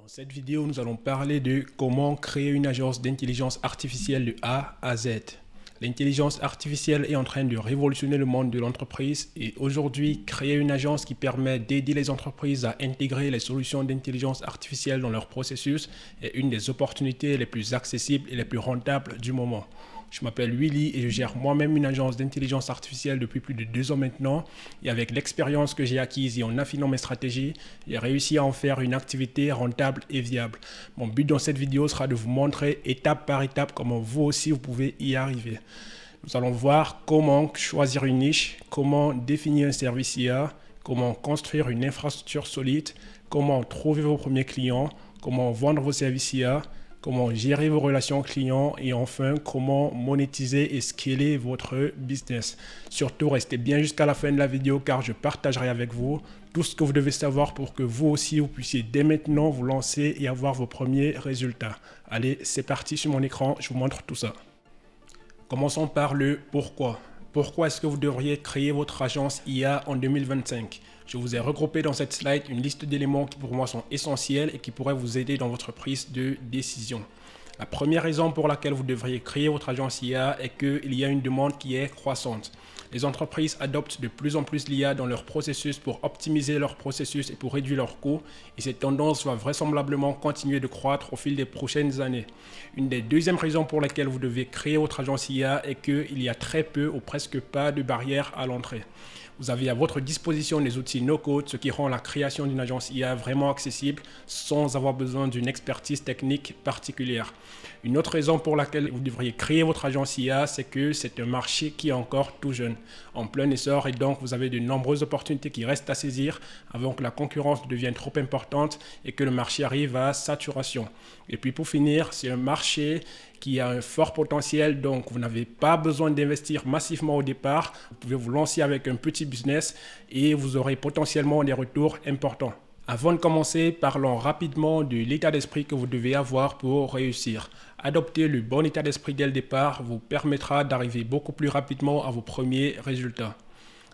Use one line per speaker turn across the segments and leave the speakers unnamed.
Dans cette vidéo, nous allons parler de comment créer une agence d'intelligence artificielle de A à Z. L'intelligence artificielle est en train de révolutionner le monde de l'entreprise et aujourd'hui, créer une agence qui permet d'aider les entreprises à intégrer les solutions d'intelligence artificielle dans leurs processus est une des opportunités les plus accessibles et les plus rentables du moment. Je m'appelle Willy et je gère moi-même une agence d'intelligence artificielle depuis plus de 2 ans maintenant. Et avec l'expérience que j'ai acquise et en affinant mes stratégies, j'ai réussi à en faire une activité rentable et viable. Mon but dans cette vidéo sera de vous montrer étape par étape comment vous aussi vous pouvez y arriver. Nous allons voir comment choisir une niche, comment définir un service IA, comment construire une infrastructure solide, comment trouver vos premiers clients, comment vendre vos services IA, comment gérer vos relations clients et enfin comment monétiser et scaler votre business. Surtout, restez bien jusqu'à la fin de la vidéo car je partagerai avec vous tout ce que vous devez savoir pour que vous aussi vous puissiez dès maintenant vous lancer et avoir vos premiers résultats. Allez, c'est parti sur mon écran, je vous montre tout ça. Commençons par le pourquoi. Pourquoi est-ce que vous devriez créer votre agence IA en 2025? Je vous ai regroupé dans cette slide une liste d'éléments qui pour moi sont essentiels et qui pourraient vous aider dans votre prise de décision. La première raison pour laquelle vous devriez créer votre agence IA est qu'il y a une demande qui est croissante. Les entreprises adoptent de plus en plus l'IA dans leur processus pour optimiser leur processus et pour réduire leurs coûts. Et cette tendance va vraisemblablement continuer de croître au fil des prochaines années. Une des deuxièmes raisons pour lesquelles vous devez créer votre agence IA est qu'il y a très peu ou presque pas de barrières à l'entrée. Vous avez à votre disposition des outils no-code, ce qui rend la création d'une agence IA vraiment accessible sans avoir besoin d'une expertise technique particulière. Une autre raison pour laquelle vous devriez créer votre agence IA, c'est que c'est un marché qui est encore tout jeune, en plein essor et donc vous avez de nombreuses opportunités qui restent à saisir avant que la concurrence devienne trop importante et que le marché arrive à saturation. Et puis pour finir, c'est un marché qui a un fort potentiel, donc vous n'avez pas besoin d'investir massivement au départ. Vous pouvez vous lancer avec un petit business et vous aurez potentiellement des retours importants. Avant de commencer, parlons rapidement de l'état d'esprit que vous devez avoir pour réussir. Adopter le bon état d'esprit dès le départ vous permettra d'arriver beaucoup plus rapidement à vos premiers résultats.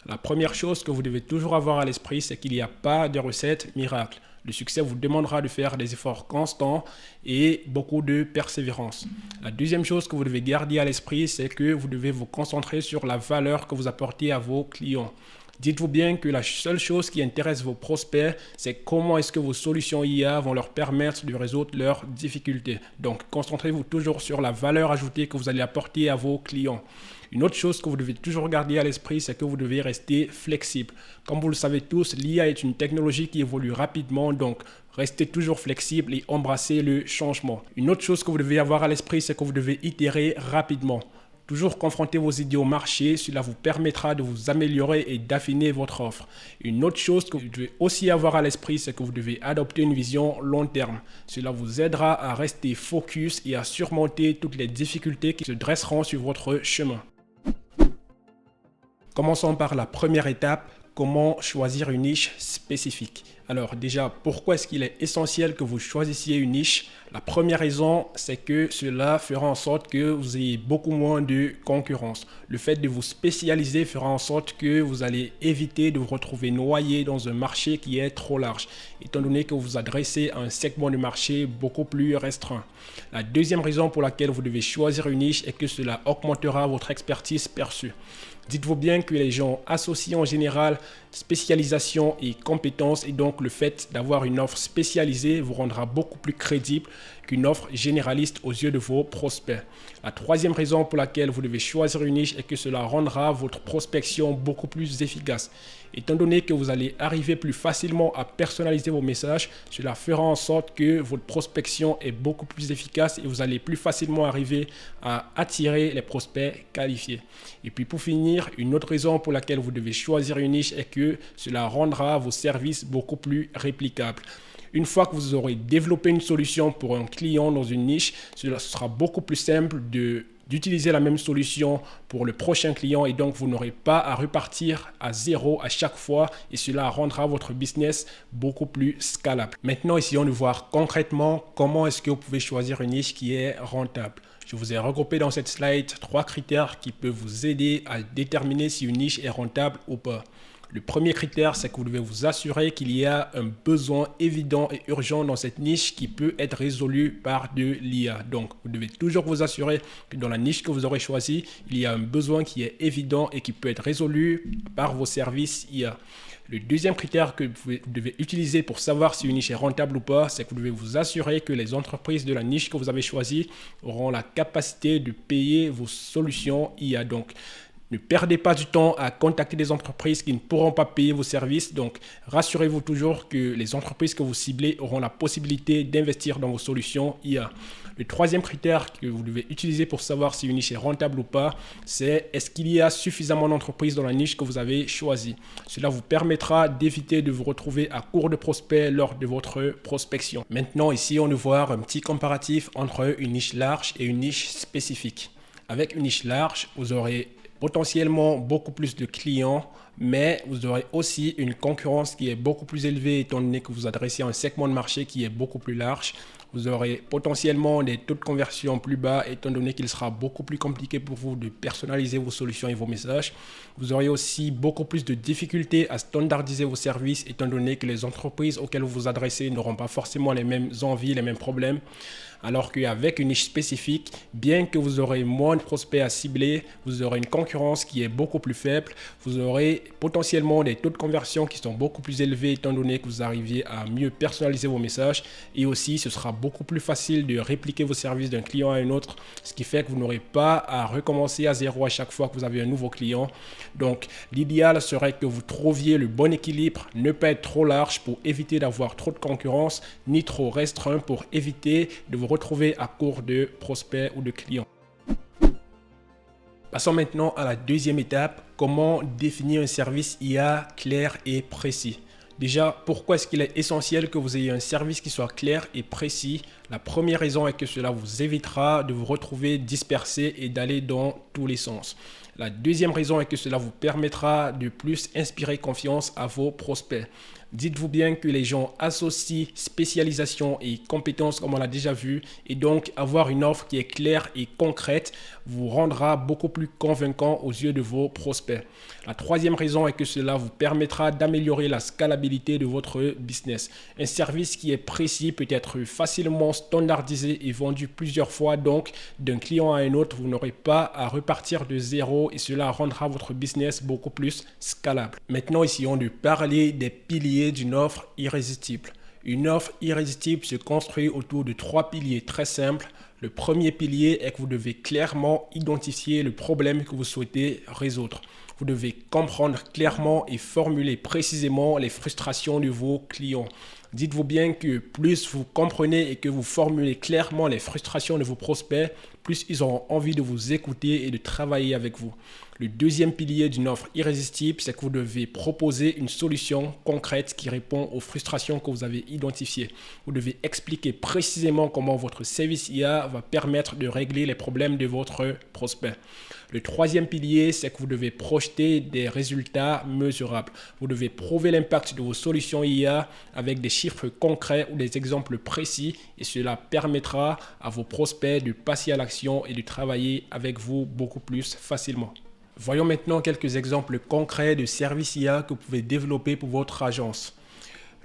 La première chose que vous devez toujours avoir à l'esprit, c'est qu'il n'y a pas de recette miracle. Le succès vous demandera de faire des efforts constants et beaucoup de persévérance. La deuxième chose que vous devez garder à l'esprit, c'est que vous devez vous concentrer sur la valeur que vous apportez à vos clients. Dites-vous bien que la seule chose qui intéresse vos prospects, c'est comment est-ce que vos solutions IA vont leur permettre de résoudre leurs difficultés. Donc, concentrez-vous toujours sur la valeur ajoutée que vous allez apporter à vos clients. Une autre chose que vous devez toujours garder à l'esprit, c'est que vous devez rester flexible. Comme vous le savez tous, l'IA est une technologie qui évolue rapidement, donc restez toujours flexible et embrassez le changement. Une autre chose que vous devez avoir à l'esprit, c'est que vous devez itérer rapidement. Toujours confronter vos idées au marché, cela vous permettra de vous améliorer et d'affiner votre offre. Une autre chose que vous devez aussi avoir à l'esprit, c'est que vous devez adopter une vision long terme. Cela vous aidera à rester focus et à surmonter toutes les difficultés qui se dresseront sur votre chemin. Commençons par la première étape, comment choisir une niche spécifique. Alors déjà, pourquoi est-ce qu'il est essentiel que vous choisissiez une niche? La première raison, c'est que cela fera en sorte que vous ayez beaucoup moins de concurrence. Le fait de vous spécialiser fera en sorte que vous allez éviter de vous retrouver noyé dans un marché qui est trop large, étant donné que vous vous adressez à un segment de marché beaucoup plus restreint. La deuxième raison pour laquelle vous devez choisir une niche est que cela augmentera votre expertise perçue. Dites-vous bien que les gens associent en général spécialisation et compétences et donc le fait d'avoir une offre spécialisée vous rendra beaucoup plus crédible qu'une offre généraliste aux yeux de vos prospects. La troisième raison pour laquelle vous devez choisir une niche est que cela rendra votre prospection beaucoup plus efficace. Étant donné que vous allez arriver plus facilement à personnaliser vos messages, cela fera en sorte que votre prospection est beaucoup plus efficace et vous allez plus facilement arriver à attirer les prospects qualifiés. Et puis pour finir, une autre raison pour laquelle vous devez choisir une niche est que cela rendra vos services beaucoup plus réplicables. Une fois que vous aurez développé une solution pour un client dans une niche, cela sera beaucoup plus simple d'utiliser la même solution pour le prochain client et donc vous n'aurez pas à repartir à zéro à chaque fois et cela rendra votre business beaucoup plus scalable. Maintenant, essayons de voir concrètement comment est-ce que vous pouvez choisir une niche qui est rentable. Je vous ai regroupé dans cette slide 3 critères qui peuvent vous aider à déterminer si une niche est rentable ou pas. Le premier critère, c'est que vous devez vous assurer qu'il y a un besoin évident et urgent dans cette niche qui peut être résolu par de l'IA. Donc, vous devez toujours vous assurer que dans la niche que vous aurez choisie, il y a un besoin qui est évident et qui peut être résolu par vos services IA. Le deuxième critère que vous devez utiliser pour savoir si une niche est rentable ou pas, c'est que vous devez vous assurer que les entreprises de la niche que vous avez choisie auront la capacité de payer vos solutions IA. Donc, ne perdez pas du temps à contacter des entreprises qui ne pourront pas payer vos services. Donc, rassurez-vous toujours que les entreprises que vous ciblez auront la possibilité d'investir dans vos solutions IA. Le troisième critère que vous devez utiliser pour savoir si une niche est rentable ou pas, c'est est-ce qu'il y a suffisamment d'entreprises dans la niche que vous avez choisie. Cela vous permettra d'éviter de vous retrouver à court de prospects lors de votre prospection. Maintenant, ici, on va voir un petit comparatif entre une niche large et une niche spécifique. Avec une niche large, vous aurez potentiellement beaucoup plus de clients, mais vous aurez aussi une concurrence qui est beaucoup plus élevée étant donné que vous adressez à un segment de marché qui est beaucoup plus large. Vous aurez potentiellement des taux de conversion plus bas étant donné qu'il sera beaucoup plus compliqué pour vous de personnaliser vos solutions et vos messages. Vous aurez aussi beaucoup plus de difficultés à standardiser vos services étant donné que les entreprises auxquelles vous vous adressez n'auront pas forcément les mêmes envies, les mêmes problèmes. Alors qu'avec une niche spécifique, bien que vous aurez moins de prospects à cibler, vous aurez une concurrence qui est beaucoup plus faible. Vous aurez potentiellement des taux de conversion qui sont beaucoup plus élevés étant donné que vous arriviez à mieux personnaliser vos messages. Et aussi, ce sera beaucoup plus facile de répliquer vos services d'un client à un autre, ce qui fait que vous n'aurez pas à recommencer à zéro à chaque fois que vous avez un nouveau client. Donc, l'idéal serait que vous trouviez le bon équilibre, ne pas être trop large pour éviter d'avoir trop de concurrence, ni trop restreint pour éviter de vous retrouver à court de prospects ou de clients. Passons maintenant à la deuxième étape, comment définir un service IA clair et précis. Déjà, pourquoi est-ce qu'il est essentiel que vous ayez un service qui soit clair et précis? La première raison est que cela vous évitera de vous retrouver dispersé et d'aller dans tous les sens. La deuxième raison est que cela vous permettra de plus inspirer confiance à vos prospects. Dites-vous bien que les gens associent spécialisation et compétences comme on l'a déjà vu et donc avoir une offre qui est claire et concrète vous rendra beaucoup plus convaincant aux yeux de vos prospects. La troisième raison est que cela vous permettra d'améliorer la scalabilité de votre business. Un service qui est précis peut être facilement standardisé et vendu plusieurs fois, donc d'un client à un autre, vous n'aurez pas à repartir de zéro et cela rendra votre business beaucoup plus scalable. Maintenant, essayons de parler des piliers d'une offre irrésistible. Une offre irrésistible se construit autour de trois piliers très simples. Le premier pilier est que vous devez clairement identifier le problème que vous souhaitez résoudre. Vous devez comprendre clairement et formuler précisément les frustrations de vos clients. Dites-vous bien que plus vous comprenez et que vous formulez clairement les frustrations de vos prospects, plus ils auront envie de vous écouter et de travailler avec vous. Le deuxième pilier d'une offre irrésistible, c'est que vous devez proposer une solution concrète qui répond aux frustrations que vous avez identifiées. Vous devez expliquer précisément comment votre service IA va permettre de régler les problèmes de votre prospect. Le troisième pilier, c'est que vous devez projeter des résultats mesurables. Vous devez prouver l'impact de vos solutions IA avec des chiffres concrets ou des exemples précis et cela permettra à vos prospects de passer à l'action et de travailler avec vous beaucoup plus facilement. Voyons maintenant quelques exemples concrets de services IA que vous pouvez développer pour votre agence.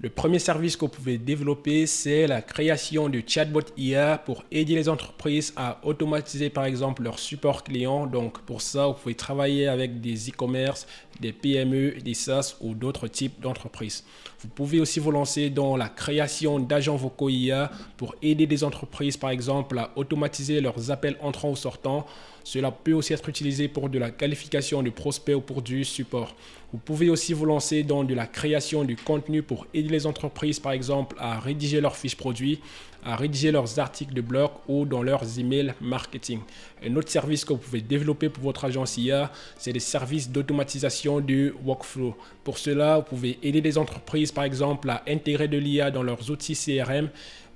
Le premier service que vous pouvez développer, c'est la création de chatbot IA pour aider les entreprises à automatiser par exemple leur support client. Donc pour ça, vous pouvez travailler avec des e-commerce, des PME, des SaaS ou d'autres types d'entreprises. Vous pouvez aussi vous lancer dans la création d'agents vocaux IA pour aider des entreprises par exemple à automatiser leurs appels entrants ou sortants. Cela peut aussi être utilisé pour de la qualification de prospects ou pour du support. Vous pouvez aussi vous lancer dans de la création de contenu pour aider les entreprises, par exemple, à rédiger leurs fiches produits, à rédiger leurs articles de blog ou dans leurs emails marketing. Un autre service que vous pouvez développer pour votre agence IA, c'est des services d'automatisation du workflow. Pour cela, vous pouvez aider les entreprises, par exemple, à intégrer de l'IA dans leurs outils CRM.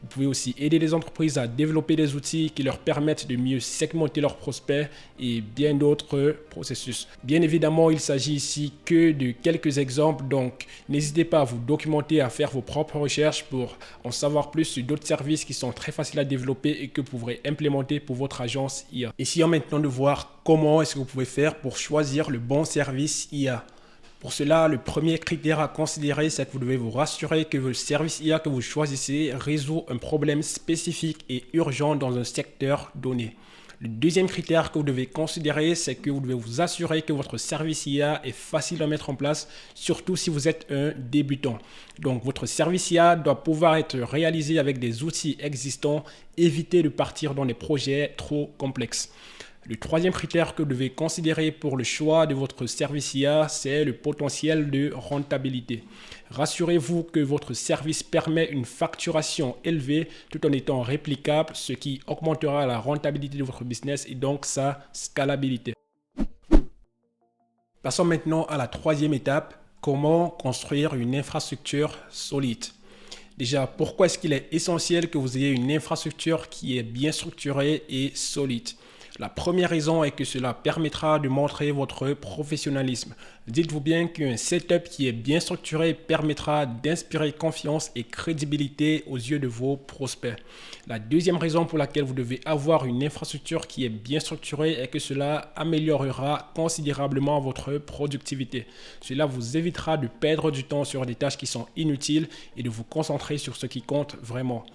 Vous pouvez aussi aider les entreprises à développer des outils qui leur permettent de mieux segmenter leurs prospects et bien d'autres processus. Bien évidemment, il s'agit ici que de quelques exemples, donc n'hésitez pas à vous documenter, à faire vos propres recherches pour en savoir plus sur d'autres services qui sont très faciles à développer et que vous pourrez implémenter pour votre agence IA. Essayons maintenant de voir comment est-ce que vous pouvez faire pour choisir le bon service IA. Pour cela, le premier critère à considérer, c'est que vous devez vous rassurer que le service IA que vous choisissez résout un problème spécifique et urgent dans un secteur donné. Le deuxième critère que vous devez considérer, c'est que vous devez vous assurer que votre service IA est facile à mettre en place, surtout si vous êtes un débutant. Donc, votre service IA doit pouvoir être réalisé avec des outils existants. Évitez de partir dans des projets trop complexes. Le troisième critère que vous devez considérer pour le choix de votre service IA, c'est le potentiel de rentabilité. Rassurez-vous que votre service permet une facturation élevée tout en étant réplicable, ce qui augmentera la rentabilité de votre business et donc sa scalabilité. Passons maintenant à la troisième étape, comment construire une infrastructure solide. Déjà, pourquoi est-ce qu'il est essentiel que vous ayez une infrastructure qui est bien structurée et solide? La première raison est que cela permettra de montrer votre professionnalisme. Dites-vous bien qu'un setup qui est bien structuré permettra d'inspirer confiance et crédibilité aux yeux de vos prospects. La deuxième raison pour laquelle vous devez avoir une infrastructure qui est bien structurée est que cela améliorera considérablement votre productivité. Cela vous évitera de perdre du temps sur des tâches qui sont inutiles et de vous concentrer sur ce qui compte vraiment.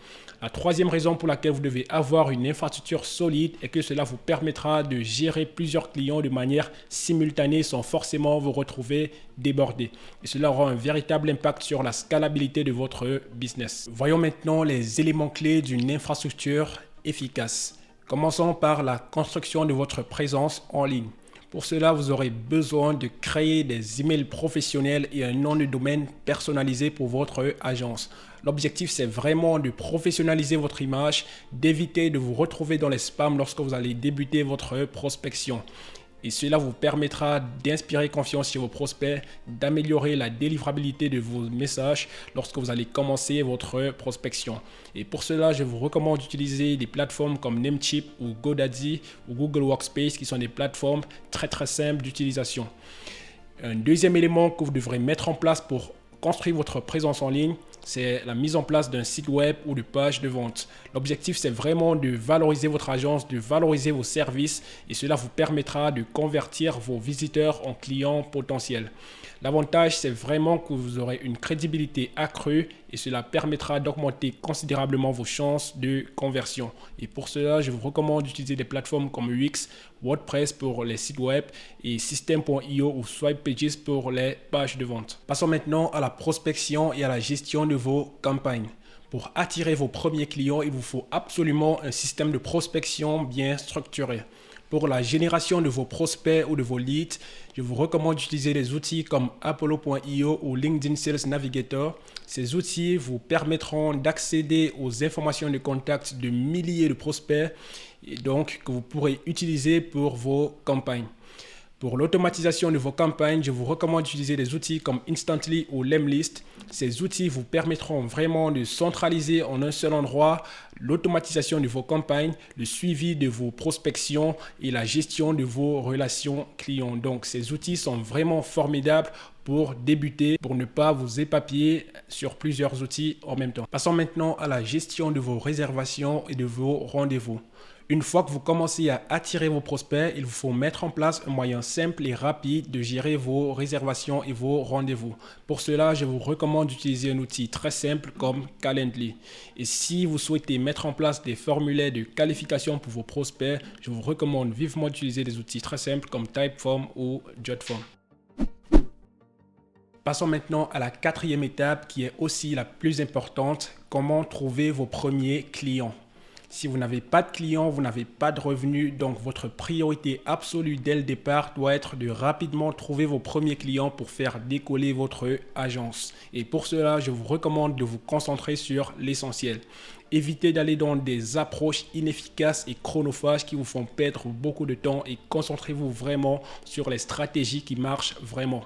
La troisième raison pour laquelle vous devez avoir une infrastructure solide est que cela vous permettra de gérer plusieurs clients de manière simultanée sans forcément vous retrouver débordé. Et cela aura un véritable impact sur la scalabilité de votre business. Voyons maintenant les éléments clés d'une infrastructure efficace. Commençons par la construction de votre présence en ligne. Pour cela, vous aurez besoin de créer des emails professionnels et un nom de domaine personnalisé pour votre agence. L'objectif, c'est vraiment de professionnaliser votre image, d'éviter de vous retrouver dans les spams lorsque vous allez débuter votre prospection. Et cela vous permettra d'inspirer confiance chez vos prospects, d'améliorer la délivrabilité de vos messages lorsque vous allez commencer votre prospection. Et pour cela, je vous recommande d'utiliser des plateformes comme Namecheap ou GoDaddy ou Google Workspace qui sont des plateformes très simples d'utilisation. Un deuxième élément que vous devrez mettre en place pour construire votre présence en ligne, c'est la mise en place d'un site web ou de page de vente. L'objectif, c'est vraiment de valoriser votre agence, de valoriser vos services et cela vous permettra de convertir vos visiteurs en clients potentiels. L'avantage, c'est vraiment que vous aurez une crédibilité accrue et cela permettra d'augmenter considérablement vos chances de conversion. Et pour cela, je vous recommande d'utiliser des plateformes comme Wix, WordPress pour les sites web et System.io ou Swipepages pour les pages de vente. Passons maintenant à la prospection et à la gestion de vos campagnes. Pour attirer vos premiers clients, il vous faut absolument un système de prospection bien structuré. Pour la génération de vos prospects ou de vos leads, je vous recommande d'utiliser des outils comme Apollo.io ou LinkedIn Sales Navigator. Ces outils vous permettront d'accéder aux informations de contact de milliers de prospects et donc que vous pourrez utiliser pour vos campagnes. Pour l'automatisation de vos campagnes, je vous recommande d'utiliser des outils comme Instantly ou Lemlist. Ces outils vous permettront vraiment de centraliser en un seul endroit l'automatisation de vos campagnes, le suivi de vos prospections et la gestion de vos relations clients. Donc, ces outils sont vraiment formidables pour débuter, pour ne pas vous éparpiller sur plusieurs outils en même temps. Passons maintenant à la gestion de vos réservations et de vos rendez-vous. Une fois que vous commencez à attirer vos prospects, il vous faut mettre en place un moyen simple et rapide de gérer vos réservations et vos rendez-vous. Pour cela, je vous recommande d'utiliser un outil très simple comme Calendly. Et si vous souhaitez mettre en place des formulaires de qualification pour vos prospects, je vous recommande vivement d'utiliser des outils très simples comme Typeform ou Jotform. Passons maintenant à la quatrième étape qui est aussi la plus importante, comment trouver vos premiers clients. Si vous n'avez pas de clients, vous n'avez pas de revenus, donc votre priorité absolue dès le départ doit être de rapidement trouver vos premiers clients pour faire décoller votre agence. Et pour cela, je vous recommande de vous concentrer sur l'essentiel. Évitez d'aller dans des approches inefficaces et chronophages qui vous font perdre beaucoup de temps et concentrez-vous vraiment sur les stratégies qui marchent vraiment.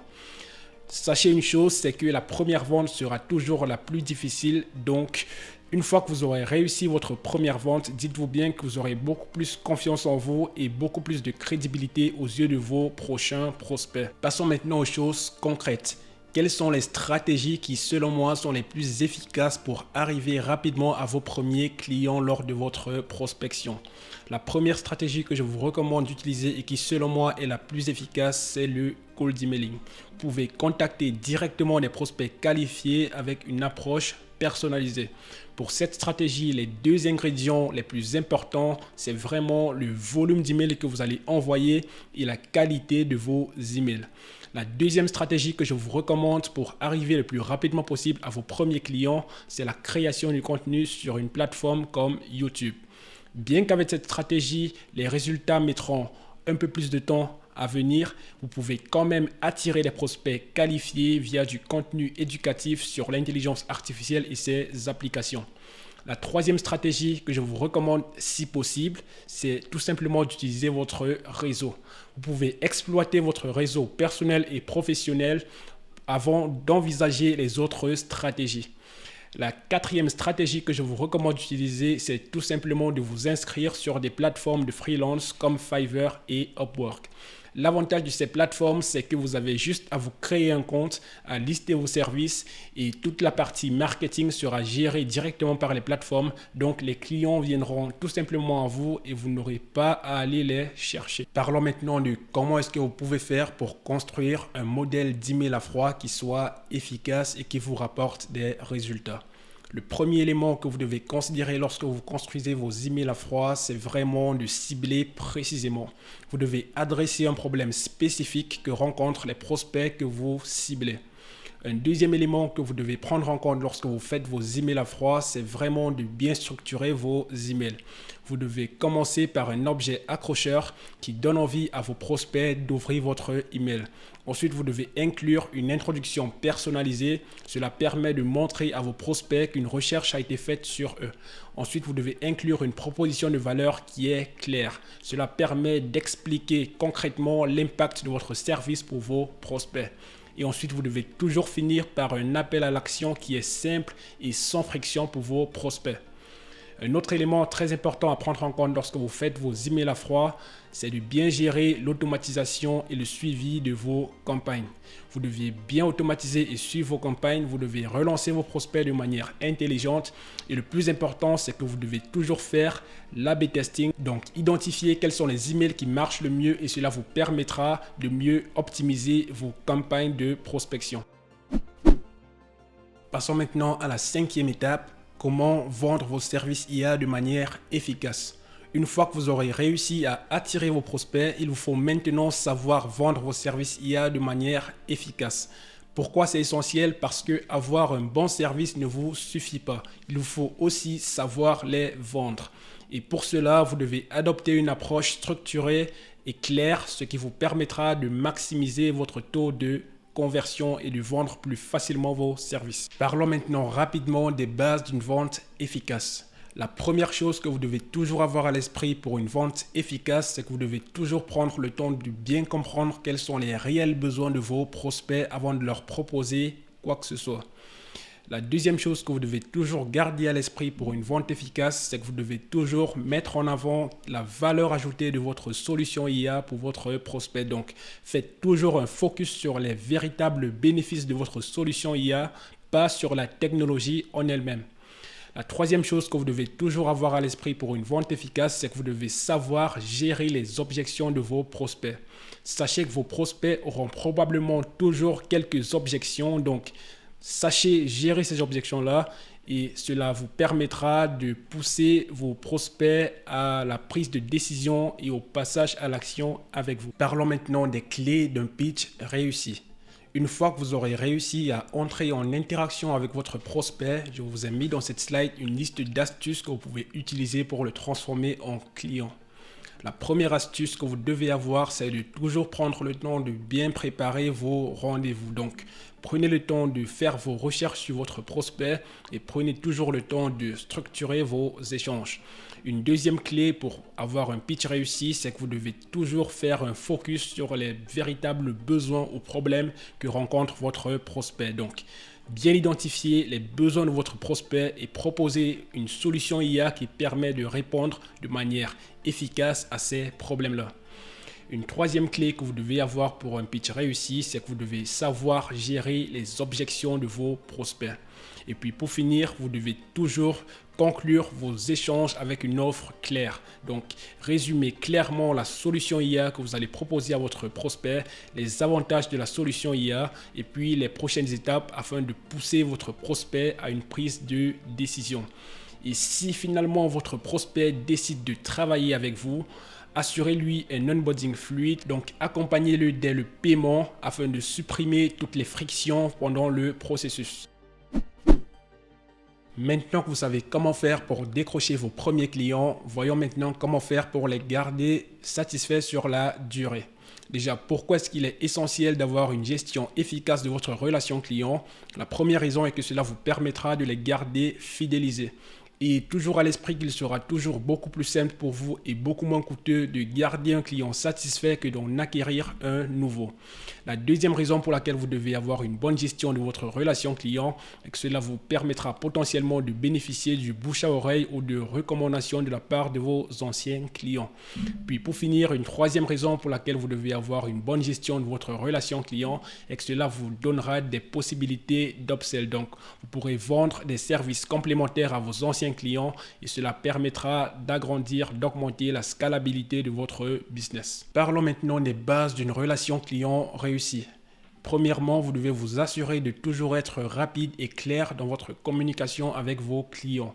Sachez une chose, c'est que la première vente sera toujours la plus difficile, donc une fois que vous aurez réussi votre première vente, dites-vous bien que vous aurez beaucoup plus confiance en vous et beaucoup plus de crédibilité aux yeux de vos prochains prospects. Passons maintenant aux choses concrètes. Quelles sont les stratégies qui, selon moi, sont les plus efficaces pour arriver rapidement à vos premiers clients lors de votre prospection? La première stratégie que je vous recommande d'utiliser et qui, selon moi, est la plus efficace, c'est le cold emailing. Vous pouvez contacter directement des prospects qualifiés avec une approche personnalisée. Pour cette stratégie, les deux ingrédients les plus importants, c'est vraiment le volume d'emails que vous allez envoyer et la qualité de vos emails. La deuxième stratégie que je vous recommande pour arriver le plus rapidement possible à vos premiers clients, c'est la création du contenu sur une plateforme comme YouTube. Bien qu'avec cette stratégie, les résultats mettront un peu plus de temps à venir, vous pouvez quand même attirer des prospects qualifiés via du contenu éducatif sur l'intelligence artificielle et ses applications. La troisième stratégie que je vous recommande si possible, c'est tout simplement d'utiliser votre réseau. Vous pouvez exploiter votre réseau personnel et professionnel avant d'envisager les autres stratégies. La quatrième stratégie que je vous recommande d'utiliser, c'est tout simplement de vous inscrire sur des plateformes de freelance comme Fiverr et Upwork. L'avantage de ces plateformes, c'est que vous avez juste à vous créer un compte, à lister vos services et toute la partie marketing sera gérée directement par les plateformes. Donc, les clients viendront tout simplement à vous et vous n'aurez pas à aller les chercher. Parlons maintenant de comment est-ce que vous pouvez faire pour construire un modèle d'email à froid qui soit efficace et qui vous rapporte des résultats. Le premier élément que vous devez considérer lorsque vous construisez vos emails à froid, c'est vraiment de cibler précisément. Vous devez adresser un problème spécifique que rencontrent les prospects que vous ciblez. Un deuxième élément que vous devez prendre en compte lorsque vous faites vos emails à froid, c'est vraiment de bien structurer vos emails. Vous devez commencer par un objet accrocheur qui donne envie à vos prospects d'ouvrir votre email. Ensuite, vous devez inclure une introduction personnalisée. Cela permet de montrer à vos prospects qu'une recherche a été faite sur eux. Ensuite, vous devez inclure une proposition de valeur qui est claire. Cela permet d'expliquer concrètement l'impact de votre service pour vos prospects. Et ensuite, vous devez toujours finir par un appel à l'action qui est simple et sans friction pour vos prospects. Un autre élément très important à prendre en compte lorsque vous faites vos emails à froid, c'est de bien gérer l'automatisation et le suivi de vos campagnes. Vous devez bien automatiser et suivre vos campagnes. Vous devez relancer vos prospects de manière intelligente. Et le plus important, c'est que vous devez toujours faire l'A/B testing. Donc, identifier quels sont les emails qui marchent le mieux et cela vous permettra de mieux optimiser vos campagnes de prospection. Passons maintenant à la cinquième étape. Comment vendre vos services IA de manière efficace. Une fois que vous aurez réussi à attirer vos prospects, il vous faut maintenant savoir vendre vos services IA de manière efficace. Pourquoi c'est essentiel? Parce que avoir un bon service ne vous suffit pas. Il vous faut aussi savoir les vendre. Et pour cela, vous devez adopter une approche structurée et claire, ce qui vous permettra de maximiser votre taux de conversion et de vendre plus facilement vos services. Parlons maintenant rapidement des bases d'une vente efficace. La première chose que vous devez toujours avoir à l'esprit pour une vente efficace, c'est que vous devez toujours prendre le temps de bien comprendre quels sont les réels besoins de vos prospects avant de leur proposer quoi que ce soit. La deuxième chose que vous devez toujours garder à l'esprit pour une vente efficace, c'est que vous devez toujours mettre en avant la valeur ajoutée de votre solution IA pour votre prospect. Donc, faites toujours un focus sur les véritables bénéfices de votre solution IA, pas sur la technologie en elle-même. La troisième chose que vous devez toujours avoir à l'esprit pour une vente efficace, c'est que vous devez savoir gérer les objections de vos prospects. Sachez que vos prospects auront probablement toujours quelques objections, donc sachez gérer ces objections-là et cela vous permettra de pousser vos prospects à la prise de décision et au passage à l'action avec vous. Parlons maintenant des clés d'un pitch réussi. Une fois que vous aurez réussi à entrer en interaction avec votre prospect, je vous ai mis dans cette slide une liste d'astuces que vous pouvez utiliser pour le transformer en client. La première astuce que vous devez avoir, c'est de toujours prendre le temps de bien préparer vos rendez-vous. Donc, prenez le temps de faire vos recherches sur votre prospect et prenez toujours le temps de structurer vos échanges. Une deuxième clé pour avoir un pitch réussi, c'est que vous devez toujours faire un focus sur les véritables besoins ou problèmes que rencontre votre prospect. Donc, bien identifier les besoins de votre prospect et proposer une solution IA qui permet de répondre de manière efficace à ces problèmes-là. Une troisième clé que vous devez avoir pour un pitch réussi, c'est que vous devez savoir gérer les objections de vos prospects. Et puis pour finir, vous devez toujours conclure vos échanges avec une offre claire. Donc, résumez clairement la solution IA que vous allez proposer à votre prospect, les avantages de la solution IA et puis les prochaines étapes afin de pousser votre prospect à une prise de décision. Et si finalement votre prospect décide de travailler avec vous, assurez-lui un onboarding fluide, donc accompagnez-le dès le paiement afin de supprimer toutes les frictions pendant le processus. Maintenant que vous savez comment faire pour décrocher vos premiers clients, voyons maintenant comment faire pour les garder satisfaits sur la durée. Déjà, pourquoi est-ce qu'il est essentiel d'avoir une gestion efficace de votre relation client? La première raison est que cela vous permettra de les garder fidélisés. Et toujours à l'esprit qu'il sera toujours beaucoup plus simple pour vous et beaucoup moins coûteux de garder un client satisfait que d'en acquérir un nouveau. La deuxième raison pour laquelle vous devez avoir une bonne gestion de votre relation client est que cela vous permettra potentiellement de bénéficier du bouche à oreille ou de recommandations de la part de vos anciens clients. Puis pour finir, une troisième raison pour laquelle vous devez avoir une bonne gestion de votre relation client est que cela vous donnera des possibilités d'upsell. Donc, vous pourrez vendre des services complémentaires à vos anciens clients et cela permettra d'agrandir, d'augmenter la scalabilité de votre business. Parlons maintenant des bases d'une relation client réussie. Premièrement, vous devez vous assurer de toujours être rapide et clair dans votre communication avec vos clients.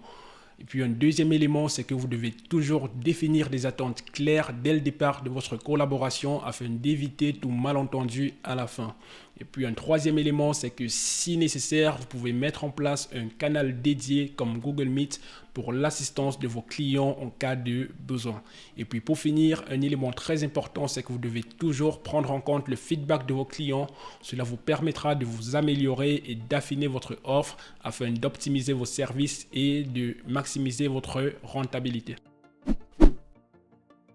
Et puis un deuxième élément, c'est que vous devez toujours définir des attentes claires dès le départ de votre collaboration afin d'éviter tout malentendu à la fin. Et puis un troisième élément, c'est que si nécessaire, vous pouvez mettre en place un canal dédié comme Google Meet pour l'assistance de vos clients en cas de besoin. Et puis pour finir, un élément très important, c'est que vous devez toujours prendre en compte le feedback de vos clients. Cela vous permettra de vous améliorer et d'affiner votre offre afin d'optimiser vos services et de maximiser votre rentabilité.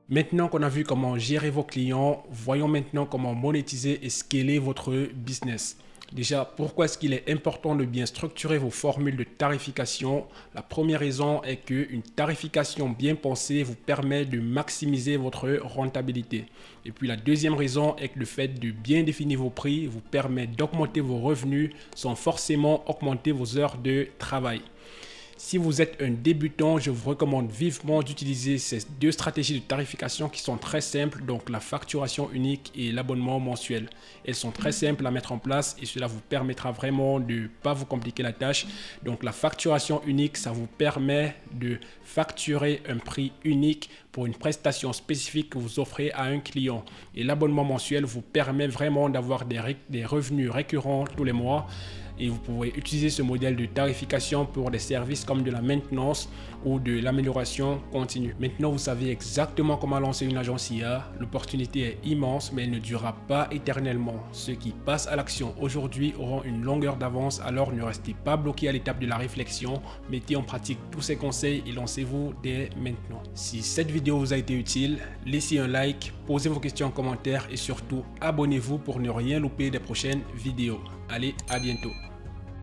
Maintenant qu'on a vu comment gérer vos clients, voyons maintenant comment monétiser et scaler votre business. Déjà, pourquoi est-ce qu'il est important de bien structurer vos formules de tarification? La première raison est qu'une tarification bien pensée vous permet de maximiser votre rentabilité. Et puis la deuxième raison est que le fait de bien définir vos prix vous permet d'augmenter vos revenus sans forcément augmenter vos heures de travail. Si vous êtes un débutant, je vous recommande vivement d'utiliser ces deux stratégies de tarification qui sont très simples, donc la facturation unique et l'abonnement mensuel. Elles sont très simples à mettre en place et cela vous permettra vraiment de ne pas vous compliquer la tâche. Donc la facturation unique, ça vous permet de facturer un prix unique pour une prestation spécifique que vous offrez à un client. Et l'abonnement mensuel vous permet vraiment d'avoir des revenus récurrents tous les mois. Et vous pouvez utiliser ce modèle de tarification pour des services comme de la maintenance ou de l'amélioration continue. Maintenant, vous savez exactement comment lancer une agence IA. L'opportunité est immense, mais elle ne durera pas éternellement. Ceux qui passent à l'action aujourd'hui auront une longueur d'avance, alors ne restez pas bloqué à l'étape de la réflexion. Mettez en pratique tous ces conseils et lancez-vous dès maintenant. Si cette vidéo vous a été utile, laissez un like, posez vos questions en commentaire et surtout abonnez-vous pour ne rien louper des prochaines vidéos. Allez, à bientôt.